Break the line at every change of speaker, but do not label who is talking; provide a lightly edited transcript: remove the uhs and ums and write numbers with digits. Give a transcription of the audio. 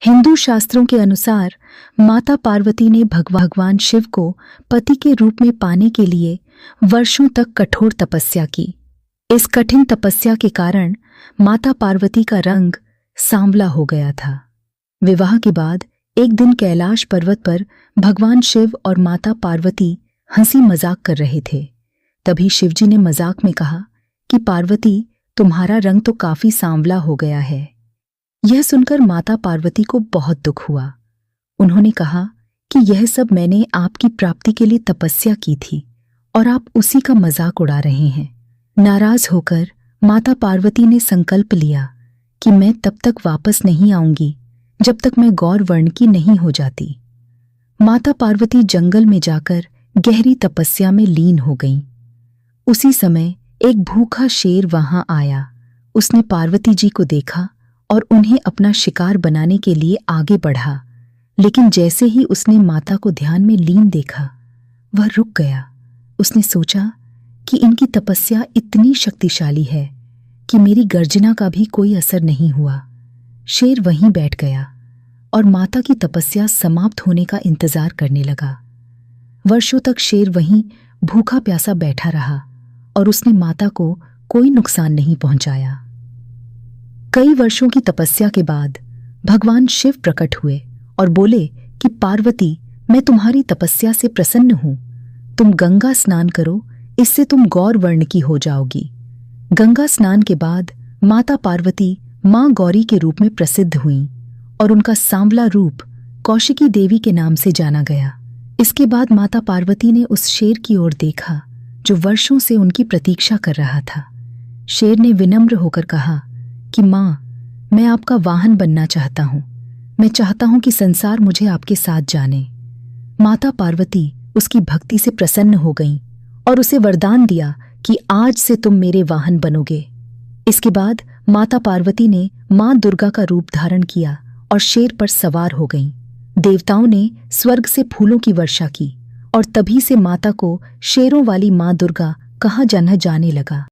हिंदू शास्त्रों के अनुसार माता पार्वती ने भगवान शिव को पति के रूप में पाने के लिए वर्षों तक कठोर तपस्या की। इस कठिन तपस्या के कारण माता पार्वती का रंग सांवला हो गया था। विवाह के बाद एक दिन कैलाश पर्वत पर भगवान शिव और माता पार्वती हंसी मजाक कर रहे थे। तभी शिवजी ने मजाक में कहा कि पार्वती, तुम्हारा रंग तो काफी सांवला हो गया है। यह सुनकर माता पार्वती को बहुत दुख हुआ। उन्होंने कहा कि यह सब मैंने आपकी प्राप्ति के लिए तपस्या की थी और आप उसी का मजाक उड़ा रहे हैं। नाराज होकर माता पार्वती ने संकल्प लिया कि मैं तब तक वापस नहीं आऊंगी जब तक मैं गौर वर्ण की नहीं हो जाती। माता पार्वती जंगल में जाकर गहरी तपस्या में लीन हो गईं। उसी समय एक भूखा शेर वहां आया। उसने पार्वती जी को देखा और उन्हें अपना शिकार बनाने के लिए आगे बढ़ा, लेकिन जैसे ही उसने माता को ध्यान में लीन देखा, वह रुक गया। उसने सोचा कि इनकी तपस्या इतनी शक्तिशाली है कि मेरी गर्जना का भी कोई असर नहीं हुआ। शेर वहीं बैठ गया और माता की तपस्या समाप्त होने का इंतजार करने लगा। वर्षों तक शेर वहीं भूखा प्यासा बैठा रहा और उसने माता को कोई नुकसान नहीं पहुंचाया। कई वर्षों की तपस्या के बाद भगवान शिव प्रकट हुए और बोले कि पार्वती, मैं तुम्हारी तपस्या से प्रसन्न हूं। तुम गंगा स्नान करो, इससे तुम गौर वर्ण की हो जाओगी। गंगा स्नान के बाद माता पार्वती मां गौरी के रूप में प्रसिद्ध हुईं और उनका सांवला रूप कौशिकी देवी के नाम से जाना गया। इसके बाद माता पार्वती ने उस शेर की ओर देखा जो वर्षों से उनकी प्रतीक्षा कर रहा था। शेर ने विनम्र होकर कहा कि मां, मैं आपका वाहन बनना चाहता हूं। मैं चाहता हूं कि संसार मुझे आपके साथ जाने। माता पार्वती उसकी भक्ति से प्रसन्न हो गईं और उसे वरदान दिया कि आज से तुम मेरे वाहन बनोगे। इसके बाद माता पार्वती ने मां दुर्गा का रूप धारण किया और शेर पर सवार हो गईं। देवताओं ने स्वर्ग से फूलों की वर्षा की और तभी से माता को शेरों वाली मां दुर्गा कहा जाने लगा।